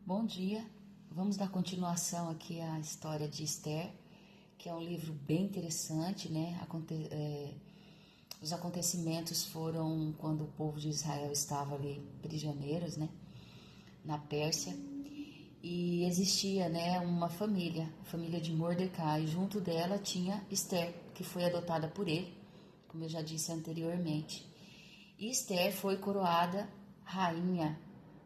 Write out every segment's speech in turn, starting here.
Bom dia, vamos dar continuação aqui à história de Esther, que é um livro bem interessante, né? Os acontecimentos foram quando o povo de Israel estava ali prisioneiros, né? Na Pérsia, e existia, né, uma família, a família de Mordecai, e junto dela tinha Esther, que foi adotada por ele, como eu já disse anteriormente. E Esther foi coroada rainha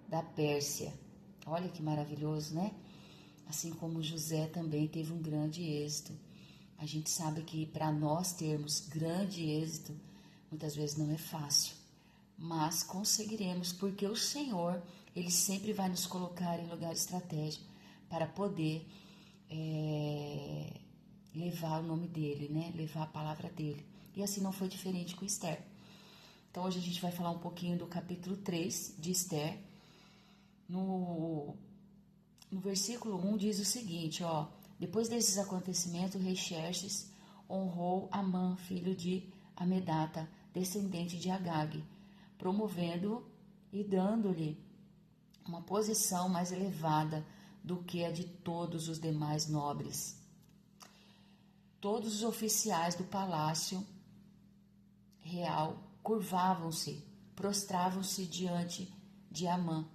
da Pérsia. Olha que maravilhoso, né? Assim como José também teve um grande êxito. A gente sabe que para nós termos grande êxito, muitas vezes não é fácil, mas conseguiremos, porque o Senhor, Ele sempre vai nos colocar em lugar estratégico para poder levar o nome dEle, né? Levar a palavra dEle. E assim não foi diferente com Esther. Então hoje a gente vai falar um pouquinho do capítulo 3 de Esther. No versículo 1 diz o seguinte, ó: depois desses acontecimentos, o rei Xerxes honrou Amã, filho de Amedata, descendente de Agag, promovendo-o e dando-lhe uma posição mais elevada do que a de todos os demais nobres. Todos os oficiais do palácio real curvavam-se, prostravam-se diante de Amã,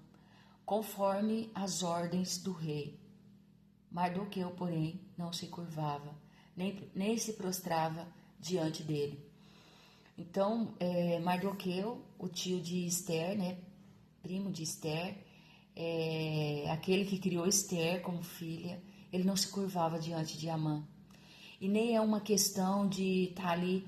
conforme as ordens do rei. Mardoqueu, porém, não se curvava, nem se prostrava diante dele. Então, Mardoqueu, o tio de Esther, né, primo de Esther, aquele que criou Esther como filha, ele não se curvava diante de Amã. E nem é uma questão de estar ali,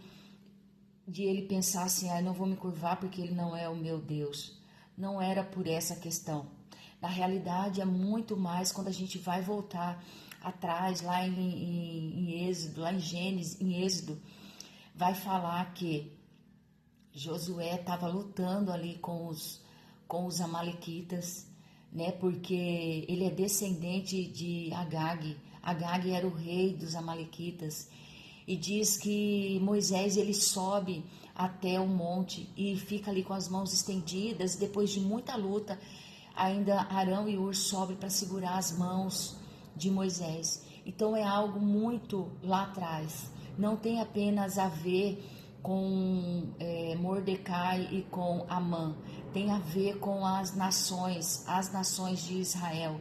de ele pensar assim, não vou me curvar porque ele não é o meu Deus. Não era por essa questão. Na realidade, é muito mais quando a gente vai voltar atrás, lá em Êxodo, lá em Gênesis, em Êxodo, vai falar que Josué estava lutando ali com os amalequitas, né? Porque ele é descendente de Agag. Agag era o rei dos amalequitas. E diz que Moisés ele sobe até o monte e fica ali com as mãos estendidas. Depois de muita luta, ainda Arão e Ur sobem para segurar as mãos de Moisés. Então é algo muito lá atrás. Não tem apenas a ver com Mordecai e com Amã. Tem a ver com as nações de Israel.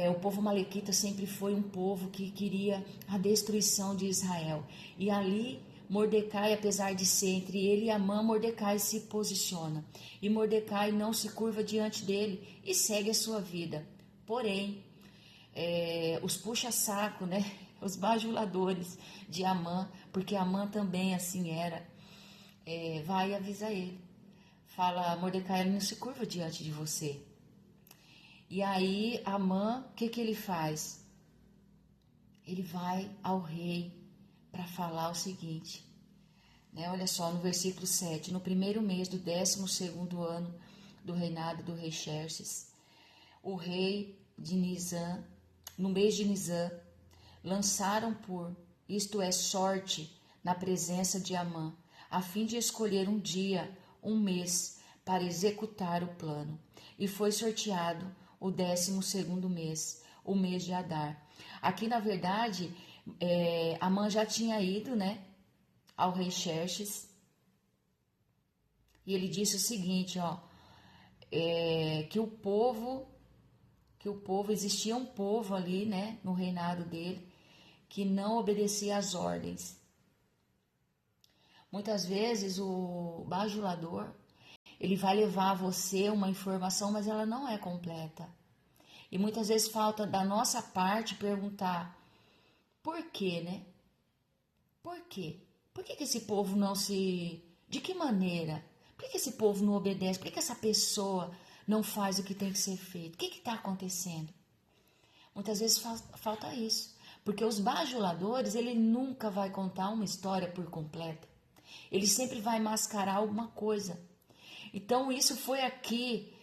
O povo malequita sempre foi um povo que queria a destruição de Israel. E ali, Mordecai, apesar de ser entre ele e Amã, Mordecai se posiciona. E Mordecai não se curva diante dele e segue a sua vida. Porém, os puxa-saco, né? Os bajuladores de Amã, porque Amã também assim era, vai e avisa ele. Fala, Mordecai, ele não se curva diante de você. E aí, Amã, o que ele faz? Ele vai ao rei para falar o seguinte, né? Olha só, no versículo 7, no primeiro mês do 12º ano do reinado do rei Xerxes, o rei de Nizam, no mês de Nizam, lançaram isto é, sorte, na presença de Amã, a fim de escolher um dia, um mês, para executar o plano. E foi sorteado o 12º mês, o mês de Adar. Aqui, na verdade, Amã já tinha ido, né, ao rei Xerxes, e ele disse o seguinte, ó, que o povo, existia um povo ali, né, no reinado dele, que não obedecia às ordens. Muitas vezes o bajulador, ele vai levar a você uma informação, mas ela não é completa. E muitas vezes falta da nossa parte perguntar, por quê, né? Por quê? Por que esse povo não se... De que maneira? Por que esse povo não obedece? Por que essa pessoa não faz o que tem que ser feito? O que está acontecendo? Muitas vezes falta isso. Porque os bajuladores, ele nunca vai contar uma história por completa. Ele sempre vai mascarar alguma coisa. Então, isso foi aqui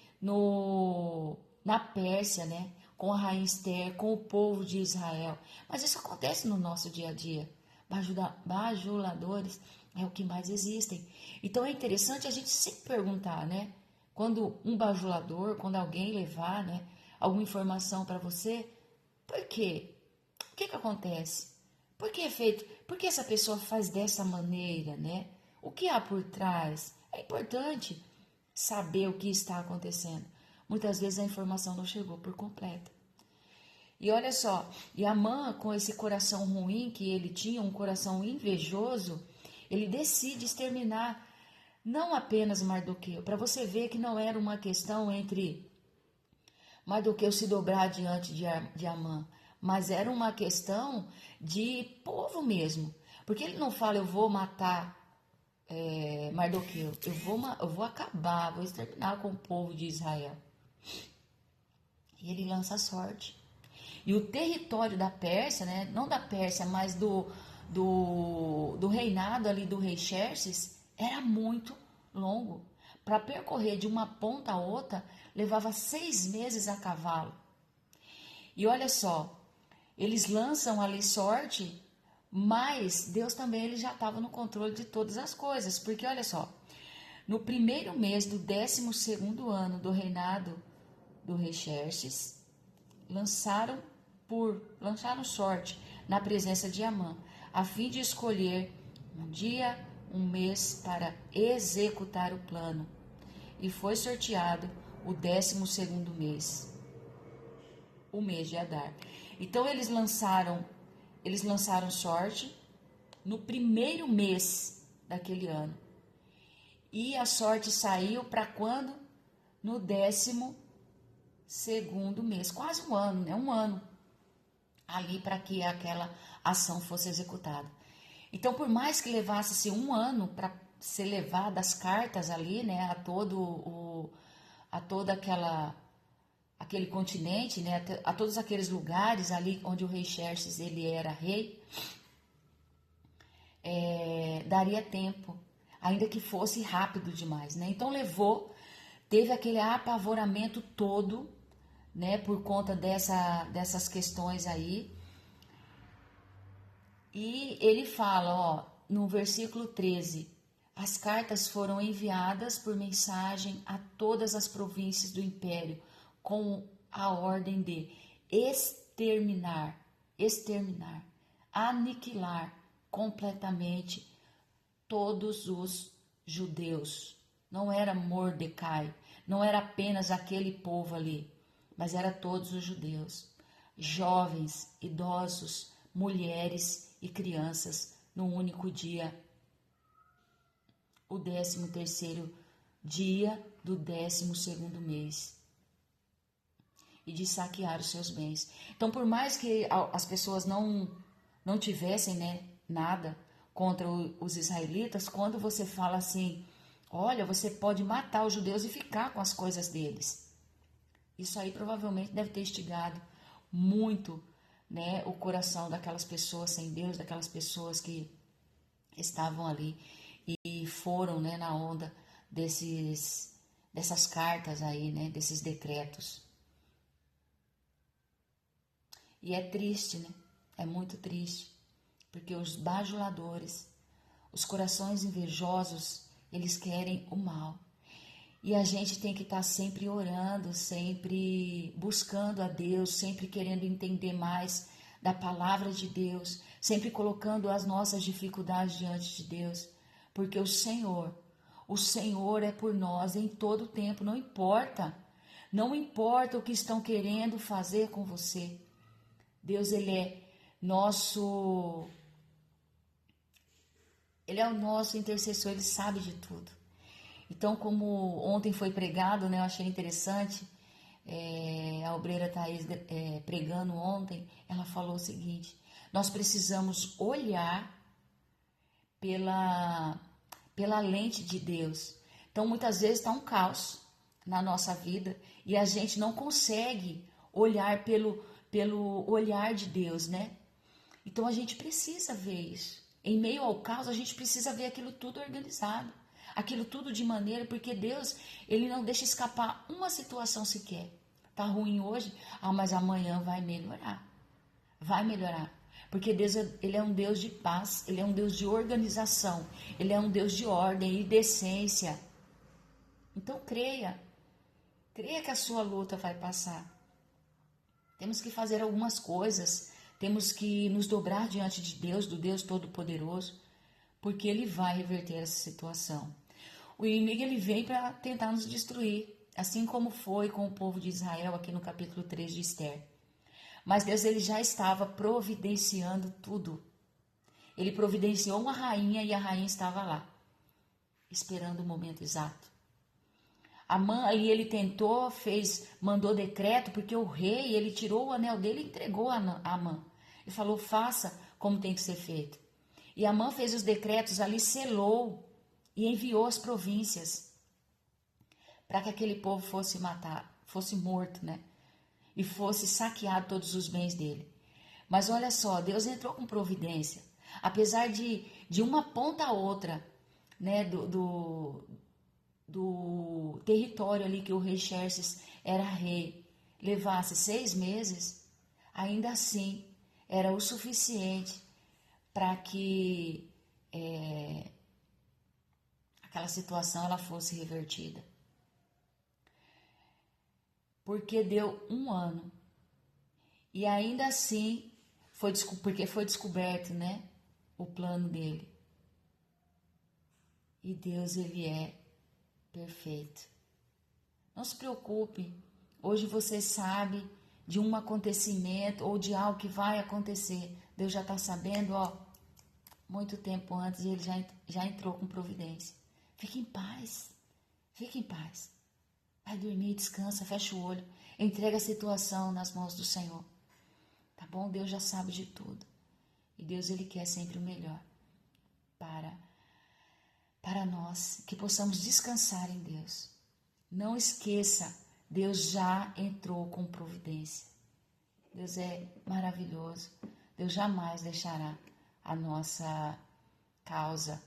na Pérsia, né? Com a rainha Esther, com o povo de Israel. Mas isso acontece no nosso dia a dia. Bajuladores é o que mais existem. Então, é interessante a gente sempre perguntar, né? Quando um bajulador, quando alguém levar, né, alguma informação para você. Por quê? O que acontece? Por que é feito? Por que essa pessoa faz dessa maneira, né? O que há por trás? É importante saber o que está acontecendo. Muitas vezes a informação não chegou por completo. E olha só, e Amã, com esse coração ruim que ele tinha, um coração invejoso, ele decide exterminar não apenas Mardoqueu, para você ver que não era uma questão entre Mardoqueu se dobrar diante de Amã, mas era uma questão de povo mesmo. Porque ele não fala, eu vou matar Mardoqueu, eu vou acabar, vou exterminar com o povo de Israel. E ele lança a sorte. E o território da Pérsia, né, não da Pérsia, mas do reinado ali do rei Xerxes, era muito longo. Para percorrer de uma ponta a outra, levava 6 meses a cavalo. E olha só, eles lançam ali sorte, mas Deus também ele já estava no controle de todas as coisas. Porque olha só, no primeiro mês do 12º ano do reinado do rei Xerxes, lançaram sorte na presença de Amã, a fim de escolher um dia, um mês para executar o plano. E foi sorteado o 12º mês, o mês de Adar. Então eles lançaram sorte no primeiro mês daquele ano. E a sorte saiu para quando? No 12º mês, quase um ano, né? Um ano ali para que aquela ação fosse executada. Então, por mais que levasse um ano para ser levada as cartas ali, né, a todo aquele continente, né, a todos aqueles lugares ali onde o rei Xerxes ele era rei, daria tempo, ainda que fosse rápido demais, né? Então teve aquele apavoramento todo, né, por conta dessas questões aí. E ele fala, ó, no versículo 13, as cartas foram enviadas por mensagem a todas as províncias do império, com a ordem de exterminar, aniquilar completamente todos os judeus. Não era Mordecai, não era apenas aquele povo ali, mas era todos os judeus, jovens, idosos, mulheres e crianças, num único dia, o 13º dia do 12º mês, e de saquear os seus bens. Então, por mais que as pessoas não tivessem, né, nada contra os israelitas, quando você fala assim, olha, você pode matar os judeus e ficar com as coisas deles. Isso aí provavelmente deve ter instigado muito, né, o coração daquelas pessoas sem Deus, daquelas pessoas que estavam ali e foram, né, na onda dessas cartas aí, né, desses decretos. E é triste, né? É muito triste, porque os bajuladores, os corações invejosos, eles querem o mal. E a gente tem que estar sempre orando, sempre buscando a Deus, sempre querendo entender mais da palavra de Deus, sempre colocando as nossas dificuldades diante de Deus, porque o Senhor é por nós em todo o tempo, não importa o que estão querendo fazer com você. Deus, Ele é o nosso intercessor, Ele sabe de tudo. Então, como ontem foi pregado, né, eu achei interessante, a obreira Thaís pregando ontem, ela falou o seguinte, nós precisamos olhar pela lente de Deus. Então, muitas vezes está um caos na nossa vida e a gente não consegue olhar pelo olhar de Deus, né? Então, a gente precisa ver isso. Em meio ao caos, a gente precisa ver aquilo tudo organizado. Aquilo tudo de maneira, porque Deus, Ele não deixa escapar uma situação sequer. Tá ruim hoje, mas amanhã vai melhorar. Vai melhorar. Porque Deus, Ele é um Deus de paz, Ele é um Deus de organização, Ele é um Deus de ordem e decência. Então creia que a sua luta vai passar. Temos que fazer algumas coisas, temos que nos dobrar diante de Deus, do Deus Todo-Poderoso, porque Ele vai reverter essa situação. O inimigo ele vem para tentar nos destruir, assim como foi com o povo de Israel aqui no capítulo 3 de Esther. Mas Deus ele já estava providenciando tudo. Ele providenciou uma rainha e a rainha estava lá, esperando o momento exato. Amã ali ele tentou, mandou decreto, porque o rei, ele tirou o anel dele e entregou a Amã. Ele falou, faça como tem que ser feito. E Amã fez os decretos ali, selou e enviou as províncias para que aquele povo fosse morto, né? E fosse saqueado todos os bens dele. Mas olha só, Deus entrou com providência. Apesar de uma ponta a outra, né, do território ali que o rei Xerxes era rei, levasse 6 meses, ainda assim era o suficiente para que aquela situação ela fosse revertida. Porque deu 1 ano. E ainda assim, porque foi descoberto, né, o plano dele. E Deus, ele é perfeito. Não se preocupe. Hoje você sabe de um acontecimento ou de algo que vai acontecer. Deus já está sabendo, muito tempo antes, e ele já entrou com providência. Fique em paz. Fique em paz. Vai dormir, descansa, fecha o olho. Entrega a situação nas mãos do Senhor. Tá bom? Deus já sabe de tudo. E Deus, ele quer sempre o melhor para nós, que possamos descansar em Deus. Não esqueça, Deus já entrou com providência. Deus é maravilhoso. Deus jamais deixará a nossa causa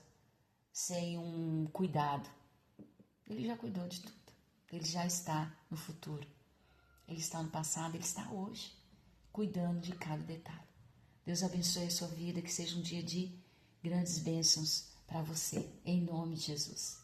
sem um cuidado. Ele já cuidou de tudo. Ele já está no futuro. Ele está no passado, ele está hoje, cuidando de cada detalhe. Deus abençoe a sua vida, que seja um dia de grandes bênçãos para você, em nome de Jesus.